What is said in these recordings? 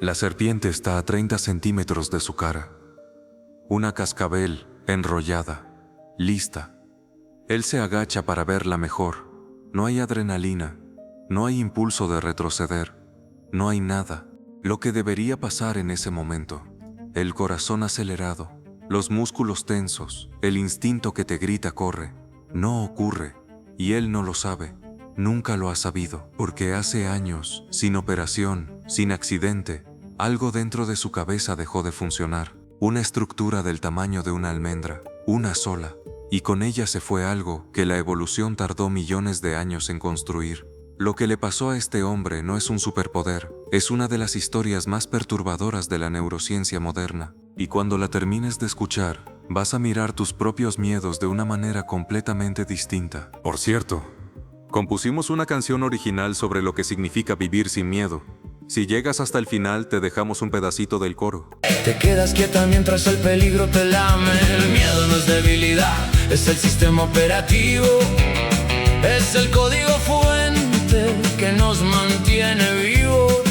La serpiente está a 30 centímetros de su cara. Una cascabel, enrollada, lista. Él se agacha para verla mejor. No hay adrenalina, no hay impulso de retroceder, no hay nada. Lo que debería pasar en ese momento. El corazón acelerado, los músculos tensos, el instinto que te grita corre. No ocurre, y él no lo sabe. Nunca lo ha sabido, porque hace años, sin operación, sin accidente, algo dentro de su cabeza dejó de funcionar. Una estructura del tamaño de una almendra, una sola, y con ella se fue algo que la evolución tardó millones de años en construir. Lo que le pasó a este hombre no es un superpoder, es una de las historias más perturbadoras de la neurociencia moderna. Y cuando la termines de escuchar, vas a mirar tus propios miedos de una manera completamente distinta. Por cierto, compusimos una canción original sobre lo que significa vivir sin miedo. Si llegas hasta el final, te dejamos un pedacito del coro. Te quedas quieta mientras el peligro te lame. El miedo no es debilidad, es el sistema operativo. Es el código fuente que nos mantiene vivos.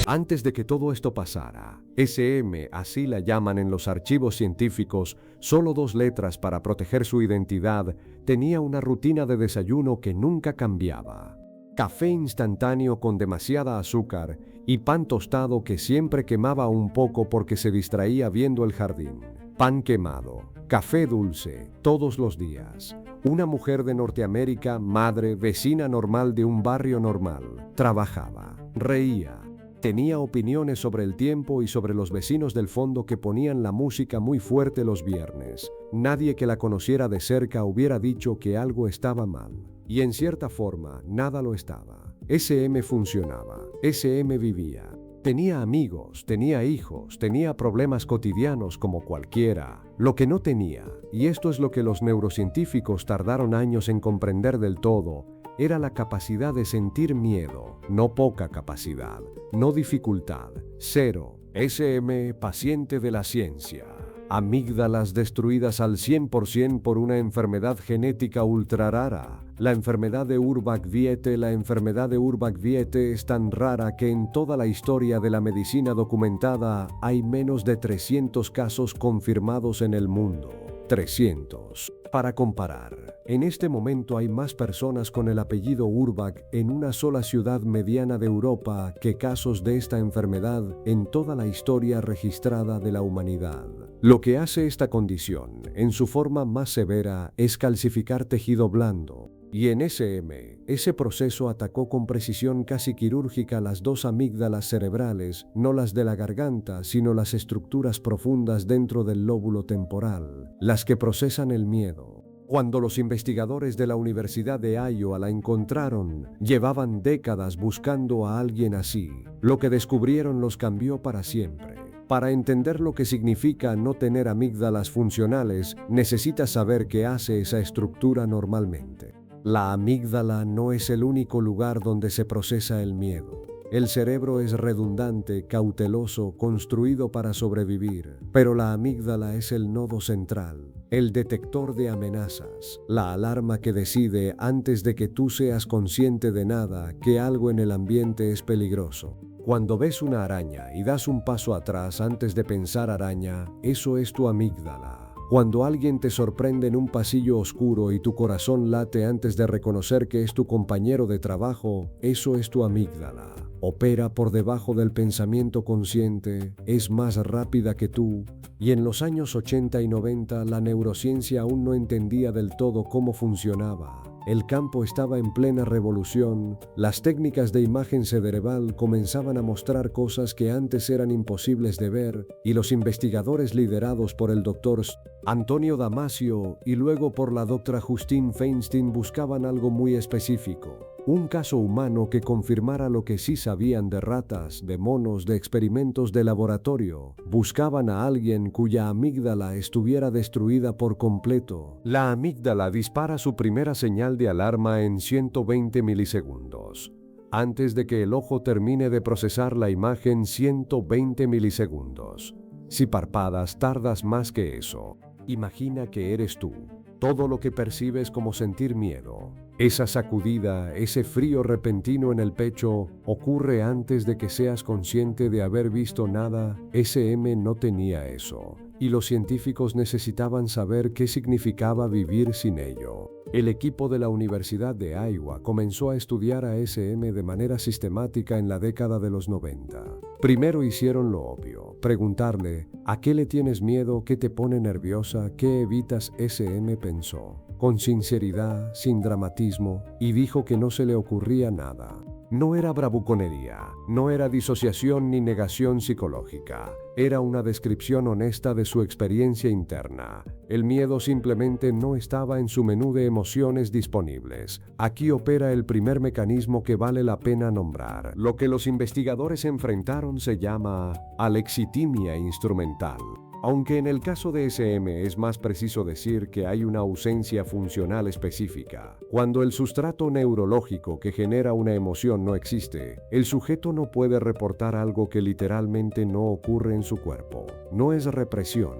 Antes de que todo esto pasara, SM, así la llaman en los archivos científicos, solo 2 letras para proteger su identidad, tenía una rutina de desayuno que nunca cambiaba. Café instantáneo con demasiada azúcar y pan tostado que siempre quemaba un poco porque se distraía viendo el jardín. Pan quemado, café dulce, todos los días. Una mujer de Norteamérica, madre, vecina normal de un barrio normal. Trabajaba, reía. Tenía opiniones sobre el tiempo y sobre los vecinos del fondo que ponían la música muy fuerte los viernes. Nadie que la conociera de cerca hubiera dicho que algo estaba mal. Y en cierta forma, nada lo estaba. SM funcionaba. SM vivía. Tenía amigos, tenía hijos, tenía problemas cotidianos como cualquiera. Lo que no tenía, y esto es lo que los neurocientíficos tardaron años en comprender del todo, era la capacidad de sentir miedo, no poca capacidad, no dificultad, cero. SM, paciente de la ciencia. Amígdalas destruidas al 100% por una enfermedad genética ultra rara. La enfermedad de Urbach-Wiete. La enfermedad de Urbach-Wiete es tan rara que en toda la historia de la medicina documentada hay menos de 300 casos confirmados en el mundo. 300. Para comparar, en este momento hay más personas con el apellido Urbach en una sola ciudad mediana de Europa que casos de esta enfermedad en toda la historia registrada de la humanidad. Lo que hace esta condición, en su forma más severa, es calcificar tejido blando. Y en SM, ese proceso atacó con precisión casi quirúrgica las 2 amígdalas cerebrales, no las de la garganta, sino las estructuras profundas dentro del lóbulo temporal, las que procesan el miedo. Cuando los investigadores de la Universidad de Iowa la encontraron, llevaban décadas buscando a alguien así. Lo que descubrieron los cambió para siempre. Para entender lo que significa no tener amígdalas funcionales, necesitas saber qué hace esa estructura normalmente. La amígdala no es el único lugar donde se procesa el miedo. El cerebro es redundante, cauteloso, construido para sobrevivir, pero la amígdala es el nodo central, el detector de amenazas, la alarma que decide antes de que tú seas consciente de nada que algo en el ambiente es peligroso. Cuando ves una araña y das un paso atrás antes de pensar araña, eso es tu amígdala. Cuando alguien te sorprende en un pasillo oscuro y tu corazón late antes de reconocer que es tu compañero de trabajo, eso es tu amígdala. Opera por debajo del pensamiento consciente, es más rápida que tú, y en los años 80 y 90 la neurociencia aún no entendía del todo cómo funcionaba. El campo estaba en plena revolución, las técnicas de imagen cerebral comenzaban a mostrar cosas que antes eran imposibles de ver, y los investigadores liderados por el Dr. Antonio Damasio y luego por la Dra. Justine Feinstein buscaban algo muy específico. Un caso humano que confirmara lo que sí sabían de ratas, de monos, de experimentos de laboratorio. Buscaban a alguien cuya amígdala estuviera destruida por completo. La amígdala dispara su primera señal de alarma en 120 milisegundos. Antes de que el ojo termine de procesar la imagen, 120 milisegundos. Si parpadas, tardas más que eso. Imagina que eres tú. Todo lo que percibes como sentir miedo, esa sacudida, ese frío repentino en el pecho, ocurre antes de que seas consciente de haber visto nada. SM no tenía eso, y los científicos necesitaban saber qué significaba vivir sin ello. El equipo de la Universidad de Iowa comenzó a estudiar a SM de manera sistemática en la década de los 90. Primero hicieron lo obvio, preguntarle, ¿a qué le tienes miedo? ¿Qué te pone nerviosa? ¿Qué evitas? SM pensó, con sinceridad, sin dramatismo, y dijo que no se le ocurría nada. No era bravuconería, no era disociación ni negación psicológica, era una descripción honesta de su experiencia interna. El miedo simplemente no estaba en su menú de emociones disponibles. Aquí opera el primer mecanismo que vale la pena nombrar. Lo que los investigadores enfrentaron se llama alexitimia instrumental. Aunque en el caso de SM es más preciso decir que hay una ausencia funcional específica. Cuando el sustrato neurológico que genera una emoción no existe, el sujeto no puede reportar algo que literalmente no ocurre en su cuerpo. No es represión,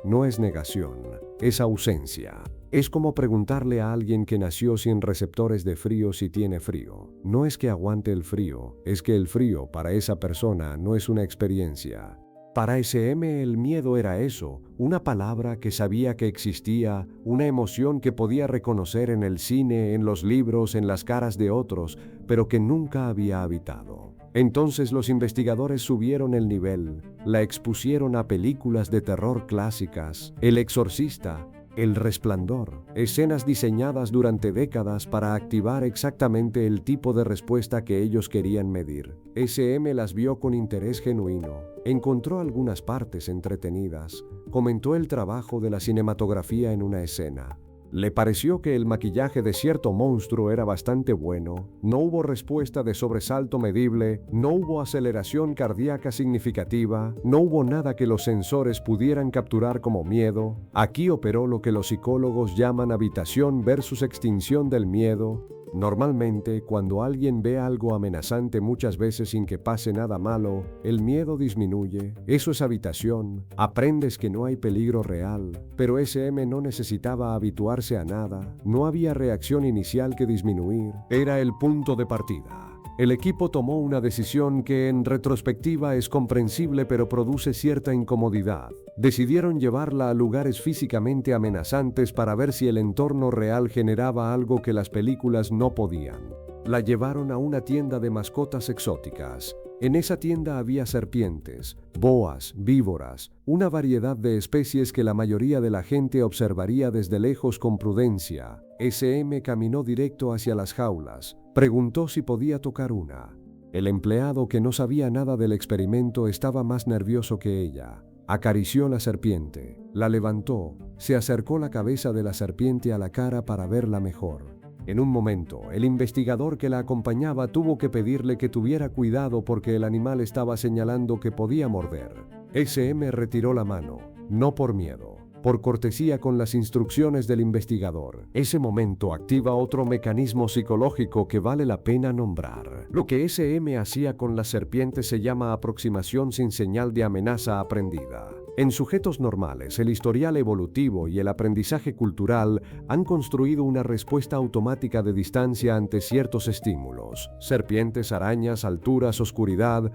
no es negación, es ausencia. Es como preguntarle a alguien que nació sin receptores de frío si tiene frío. No es que aguante el frío, es que el frío para esa persona no es una experiencia. Para SM el miedo era eso, una palabra que sabía que existía, una emoción que podía reconocer en el cine, en los libros, en las caras de otros, pero que nunca había habitado. Entonces los investigadores subieron el nivel, la expusieron a películas de terror clásicas, El Exorcista, El Resplandor, escenas diseñadas durante décadas para activar exactamente el tipo de respuesta que ellos querían medir. SM las vio con interés genuino, encontró algunas partes entretenidas, comentó el trabajo de la cinematografía en una escena. Le pareció que el maquillaje de cierto monstruo era bastante bueno, no hubo respuesta de sobresalto medible, no hubo aceleración cardíaca significativa, no hubo nada que los sensores pudieran capturar como miedo. Aquí operó lo que los psicólogos llaman habitación versus extinción del miedo. Normalmente, cuando alguien ve algo amenazante muchas veces sin que pase nada malo, el miedo disminuye. Eso es habitación. Aprendes que no hay peligro real. Pero SM no necesitaba habituarse a nada. No había reacción inicial que disminuir. Era el punto de partida. El equipo tomó una decisión que en retrospectiva es comprensible pero produce cierta incomodidad. Decidieron llevarla a lugares físicamente amenazantes para ver si el entorno real generaba algo que las películas no podían. La llevaron a una tienda de mascotas exóticas. En esa tienda había serpientes, boas, víboras, una variedad de especies que la mayoría de la gente observaría desde lejos con prudencia. SM caminó directo hacia las jaulas. Preguntó si podía tocar una. El empleado, que no sabía nada del experimento, estaba más nervioso que ella. Acarició la serpiente, la levantó, se acercó la cabeza de la serpiente a la cara para verla mejor. En un momento, el investigador que la acompañaba tuvo que pedirle que tuviera cuidado porque el animal estaba señalando que podía morder. SM retiró la mano, no por miedo, por cortesía con las instrucciones del investigador. Ese momento activa otro mecanismo psicológico que vale la pena nombrar. Lo que SM hacía con las serpientes se llama aproximación sin señal de amenaza aprendida. En sujetos normales, el historial evolutivo y el aprendizaje cultural han construido una respuesta automática de distancia ante ciertos estímulos. Serpientes, arañas, alturas, oscuridad.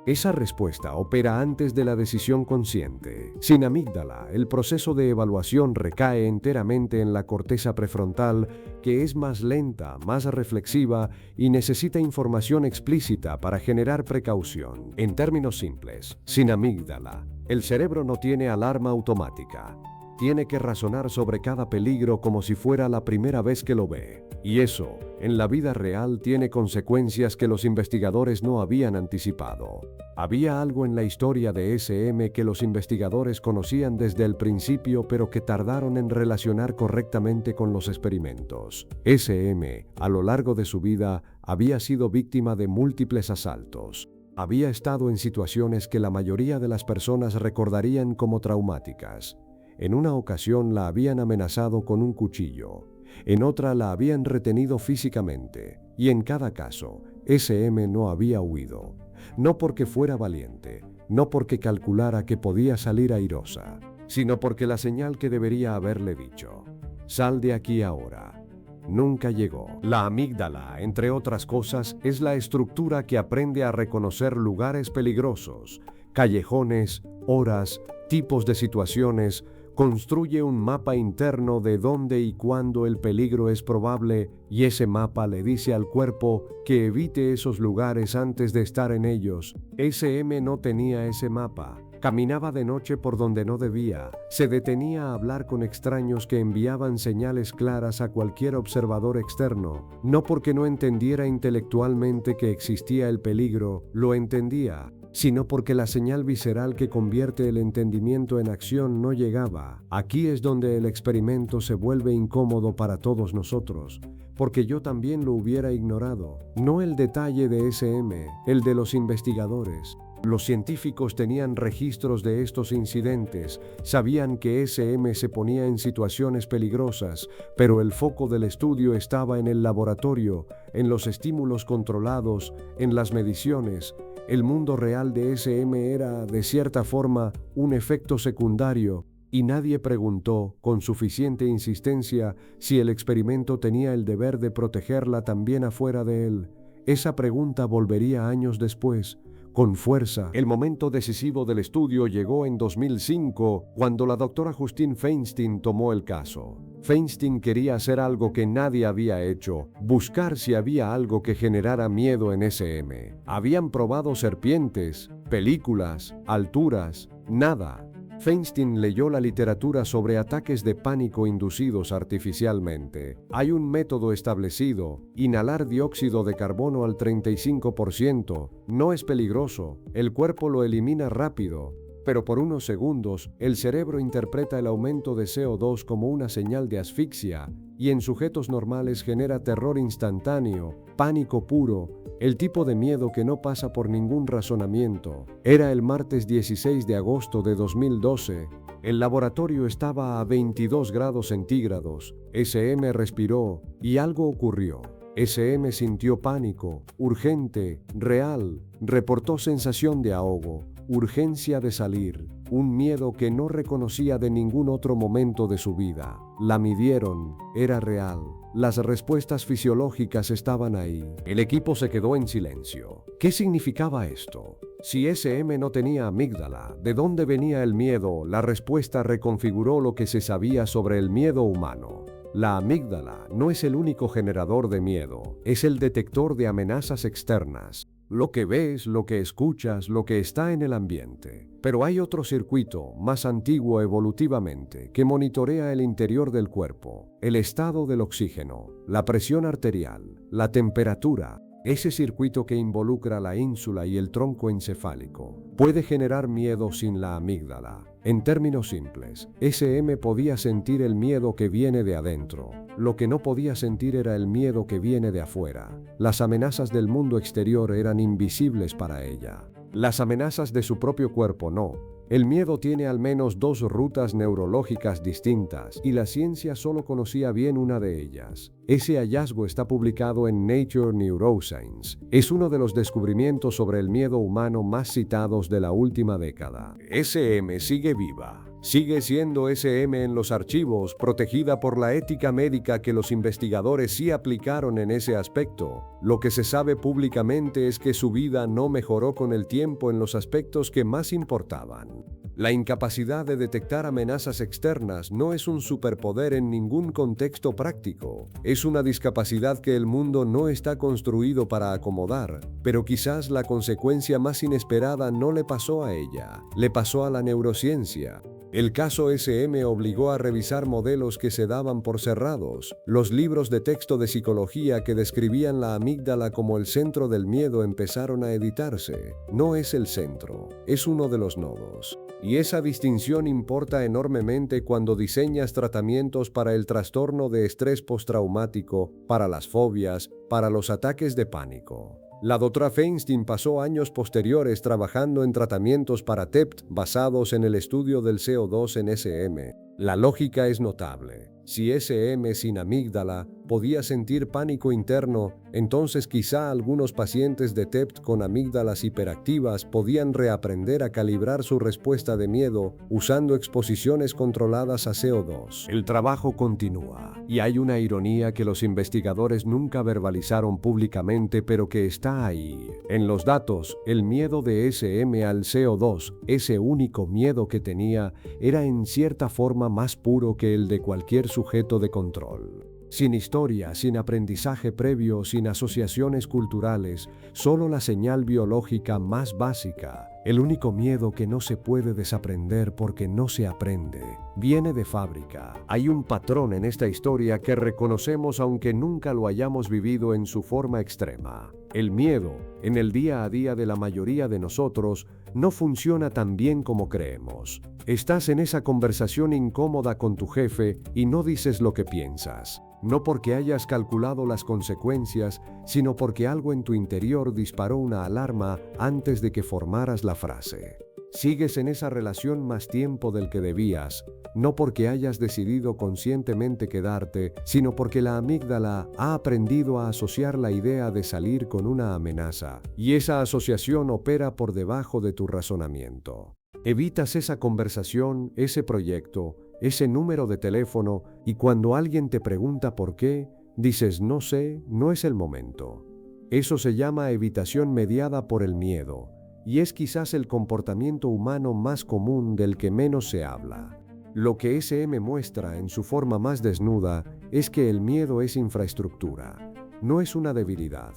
Esa respuesta opera antes de la decisión consciente. Sin amígdala, el proceso de evaluación recae enteramente en la corteza prefrontal, que es más lenta, más reflexiva y necesita información explícita para generar precaución. En términos simples, sin amígdala, el cerebro no tiene alarma automática. Tiene que razonar sobre cada peligro como si fuera la primera vez que lo ve. Y eso, en la vida real, tiene consecuencias que los investigadores no habían anticipado. Había algo en la historia de SM que los investigadores conocían desde el principio, pero que tardaron en relacionar correctamente con los experimentos. SM, a lo largo de su vida, había sido víctima de múltiples asaltos. Había estado en situaciones que la mayoría de las personas recordarían como traumáticas. En una ocasión la habían amenazado con un cuchillo, en otra la habían retenido físicamente, y en cada caso, SM no había huido, no porque fuera valiente, no porque calculara que podía salir airosa, sino porque la señal que debería haberle dicho: sal de aquí ahora. Nunca llegó. La amígdala, entre otras cosas, es la estructura que aprende a reconocer lugares peligrosos, callejones, horas, tipos de situaciones, construye un mapa interno de dónde y cuándo el peligro es probable y ese mapa le dice al cuerpo que evite esos lugares antes de estar en ellos. SM no tenía ese mapa. Caminaba de noche por donde no debía, se detenía a hablar con extraños que enviaban señales claras a cualquier observador externo, no porque no entendiera intelectualmente que existía el peligro, lo entendía, sino porque la señal visceral que convierte el entendimiento en acción no llegaba. Aquí es donde el experimento se vuelve incómodo para todos nosotros, porque yo también lo hubiera ignorado. No el detalle de SM, el de los investigadores. Los científicos tenían registros de estos incidentes, sabían que SM se ponía en situaciones peligrosas, pero el foco del estudio estaba en el laboratorio, en los estímulos controlados, en las mediciones. El mundo real de SM era, de cierta forma, un efecto secundario, y nadie preguntó, con suficiente insistencia, si el experimento tenía el deber de protegerla también afuera de él. Esa pregunta volvería años después, con fuerza. El momento decisivo del estudio llegó en 2005, cuando la doctora Justine Feinstein tomó el caso. Feinstein quería hacer algo que nadie había hecho, buscar si había algo que generara miedo en SM. Habían probado serpientes, películas, alturas, nada. Feinstein leyó la literatura sobre ataques de pánico inducidos artificialmente. Hay un método establecido, inhalar dióxido de carbono al 35%. No es peligroso, el cuerpo lo elimina rápido, pero por unos segundos el cerebro interpreta el aumento de CO2 como una señal de asfixia y en sujetos normales genera terror instantáneo, pánico puro, el tipo de miedo que no pasa por ningún razonamiento. Era el martes 16 de agosto de 2012. El laboratorio estaba a 22 grados centígrados. SM respiró y algo ocurrió. SM sintió pánico, urgente, real, reportó sensación de ahogo, urgencia de salir, un miedo que no reconocía de ningún otro momento de su vida. La midieron, era real. Las respuestas fisiológicas estaban ahí. El equipo se quedó en silencio. ¿Qué significaba esto? Si SM no tenía amígdala, ¿de dónde venía el miedo? La respuesta reconfiguró lo que se sabía sobre el miedo humano. La amígdala no es el único generador de miedo, es el detector de amenazas externas. Lo que ves, lo que escuchas, lo que está en el ambiente. Pero hay otro circuito, más antiguo evolutivamente, que monitorea el interior del cuerpo, el estado del oxígeno, la presión arterial, la temperatura. Ese circuito que involucra la ínsula y el tronco encefálico puede generar miedo sin la amígdala. En términos simples, SM podía sentir el miedo que viene de adentro. Lo que no podía sentir era el miedo que viene de afuera. Las amenazas del mundo exterior eran invisibles para ella. Las amenazas de su propio cuerpo no. El miedo tiene al menos dos rutas neurológicas distintas y la ciencia solo conocía bien una de ellas. Ese hallazgo está publicado en Nature Neuroscience. Es uno de los descubrimientos sobre el miedo humano más citados de la última década. SM sigue viva. Sigue siendo SM en los archivos, protegida por la ética médica que los investigadores sí aplicaron en ese aspecto. Lo que se sabe públicamente es que su vida no mejoró con el tiempo en los aspectos que más importaban. La incapacidad de detectar amenazas externas no es un superpoder en ningún contexto práctico. Es una discapacidad que el mundo no está construido para acomodar, pero quizás la consecuencia más inesperada no le pasó a ella, le pasó a la neurociencia. El caso SM obligó a revisar modelos que se daban por cerrados. Los libros de texto de psicología que describían la amígdala como el centro del miedo empezaron a editarse. No es el centro, es uno de los nodos. Y esa distinción importa enormemente cuando diseñas tratamientos para el trastorno de estrés postraumático, para las fobias, para los ataques de pánico. La doctora Feinstein pasó años posteriores trabajando en tratamientos para TEPT basados en el estudio del CO2 en SM. La lógica es notable. Si SM sin amígdala, podía sentir pánico interno, entonces quizá algunos pacientes de TEPT con amígdalas hiperactivas podían reaprender a calibrar su respuesta de miedo usando exposiciones controladas a CO2. El trabajo continúa, y hay una ironía que los investigadores nunca verbalizaron públicamente, pero que está ahí. En los datos, el miedo de SM al CO2, ese único miedo que tenía, era en cierta forma más puro que el de cualquier sujeto de control. Sin historia, sin aprendizaje previo, sin asociaciones culturales, solo la señal biológica más básica, el único miedo que no se puede desaprender porque no se aprende, viene de fábrica. Hay un patrón en esta historia que reconocemos aunque nunca lo hayamos vivido en su forma extrema. El miedo, en el día a día de la mayoría de nosotros, no funciona tan bien como creemos. Estás en esa conversación incómoda con tu jefe y no dices lo que piensas. No porque hayas calculado las consecuencias, sino porque algo en tu interior disparó una alarma antes de que formaras la frase. Sigues en esa relación más tiempo del que debías, no porque hayas decidido conscientemente quedarte, sino porque la amígdala ha aprendido a asociar la idea de salir con una amenaza, y esa asociación opera por debajo de tu razonamiento. Evitas esa conversación, ese proyecto, ese número de teléfono, y cuando alguien te pregunta por qué, dices no sé, no es el momento. Eso se llama evitación mediada por el miedo, y es quizás el comportamiento humano más común del que menos se habla. Lo que SM muestra en su forma más desnuda es que el miedo es infraestructura, no es una debilidad.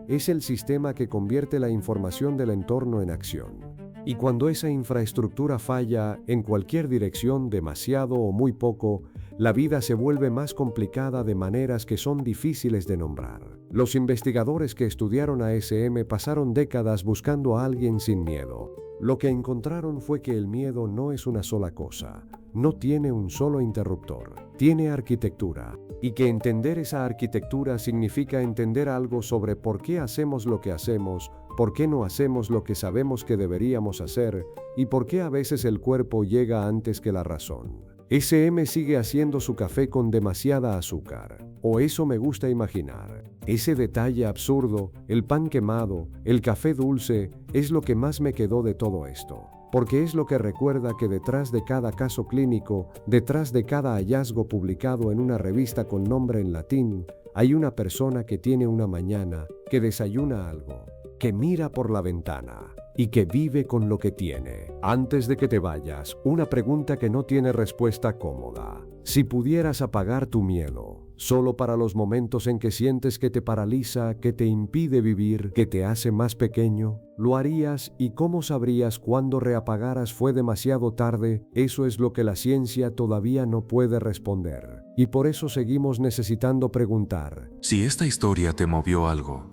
Es el sistema que convierte la información del entorno en acción. Y cuando esa infraestructura falla en cualquier dirección demasiado o muy poco, la vida se vuelve más complicada de maneras que son difíciles de nombrar. Los investigadores que estudiaron a SM pasaron décadas buscando a alguien sin miedo. Lo que encontraron fue que el miedo no es una sola cosa, no tiene un solo interruptor, tiene arquitectura, y que entender esa arquitectura significa entender algo sobre por qué hacemos lo que hacemos, por qué no hacemos lo que sabemos que deberíamos hacer, y por qué a veces el cuerpo llega antes que la razón. SM sigue haciendo su café con demasiada azúcar, o eso me gusta imaginar. Ese detalle absurdo, el pan quemado, el café dulce, es lo que más me quedó de todo esto. Porque es lo que recuerda que detrás de cada caso clínico, detrás de cada hallazgo publicado en una revista con nombre en latín, hay una persona que tiene una mañana, que desayuna algo, que mira por la ventana y que vive con lo que tiene. Antes de que te vayas, una pregunta que no tiene respuesta cómoda. Si pudieras apagar tu miedo, solo para los momentos en que sientes que te paraliza, que te impide vivir, que te hace más pequeño, ¿lo harías? ¿Y cómo sabrías cuándo reapagaras fue demasiado tarde? Eso es lo que la ciencia todavía no puede responder. Y por eso seguimos necesitando preguntar. Si esta historia te movió algo,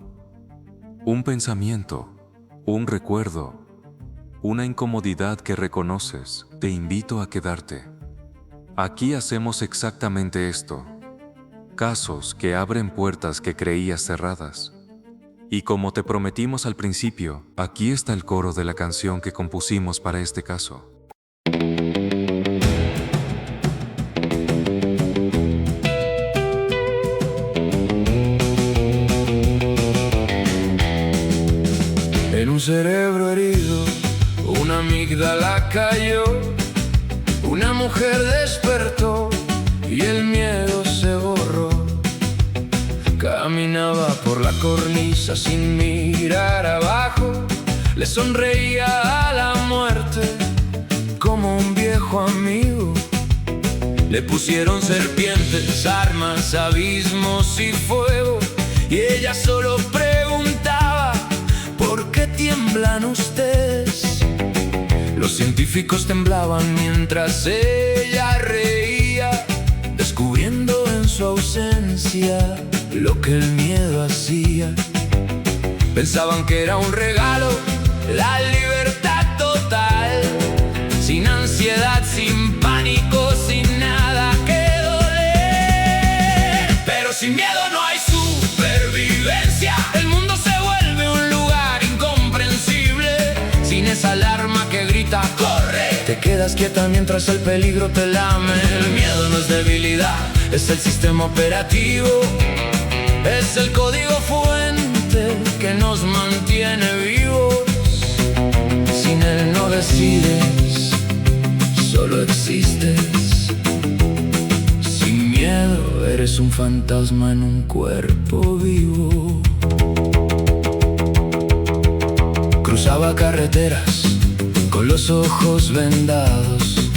un pensamiento, un recuerdo, una incomodidad que reconoces, te invito a quedarte. Aquí hacemos exactamente esto. Casos que abren puertas que creías cerradas. Y como te prometimos al principio, aquí está el coro de la canción que compusimos para este caso. En un cerebro herido, una amígdala cayó, una mujer despertó y el miedo se borró. Caminaba por la cornisa sin mirar abajo, le sonreía a la muerte como un viejo amigo. Le pusieron serpientes, armas, abismos y fuego, y ella solo preguntaba: ¿por qué tiemblan ustedes? Los científicos temblaban mientras ella reía, descubriendo en su ausencia lo que el miedo hacía. Pensaban que era un regalo, la libertad total, sin ansiedad, sin pánico, sin nada que doler. Pero sin miedo no hay supervivencia. El mundo se vuelve un lugar incomprensible, sin esa alarma que grita ¡corre! Te quedas quieta mientras el peligro te lame. El miedo no es debilidad, es el sistema operativo, es el código fuente que nos mantiene vivos. Sin él no decides, solo existes. Sin miedo eres un fantasma en un cuerpo vivo. Cruzaba carreteras con los ojos vendados,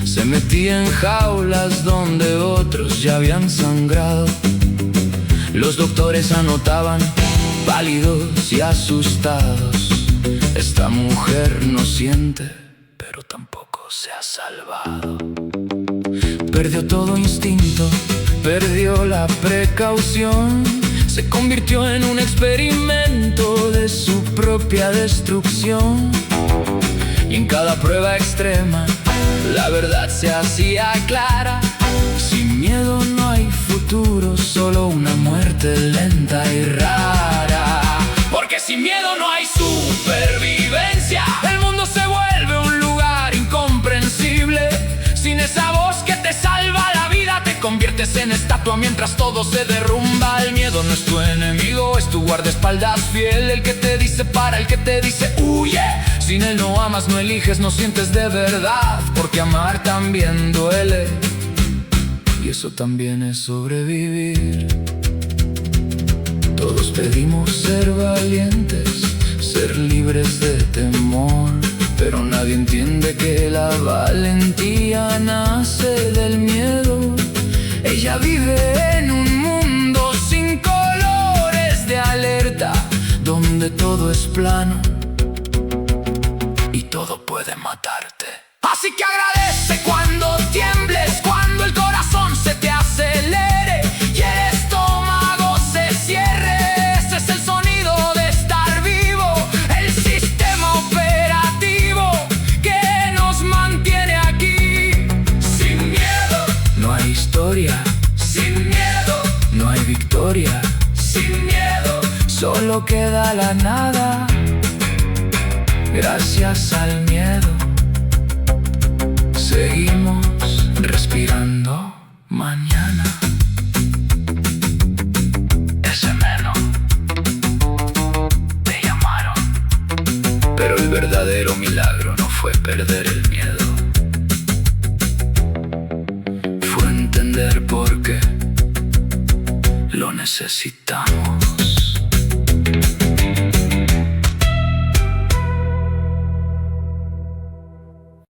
se metía en jaulas donde otros ya habían sangrado. Los doctores anotaban, pálidos y asustados: esta mujer no siente, pero tampoco se ha salvado. Perdió todo instinto, perdió la precaución, se convirtió en un experimento de su propia destrucción. Y en cada prueba extrema, la verdad se hacía clara: sin miedo no hay futuro, solo una muerte lenta y rara. Porque sin miedo no hay supervivencia, el mundo se vuelve un lugar incomprensible. Sin esa voz que te salva la vida, te conviertes en estatua mientras todo se derrumba. El miedo no es tu enemigo, es tu guardaespaldas fiel, el que te dice para, el que te dice huye. Sin él no amas, no eliges, no sientes de verdad, porque amar también duele, y eso también es sobrevivir. Todos pedimos ser valientes, ser libres de temor, pero nadie entiende que la valentía nace del miedo. Ella vive en un mundo sin colores de alerta, donde todo es plano y todo puede matarte. Así que agradece cuando tiembles, cuando el corazón se te acelere y el estómago se cierre. Ese es el sonido de estar vivo, el sistema operativo que nos mantiene aquí. Sin miedo no hay historia, sin miedo no hay victoria, sin miedo solo queda la nada. Gracias al miedo seguimos respirando mañana. Ese menos te llamaron, pero el verdadero milagro no fue perder el miedo, fue entender por qué lo necesitamos.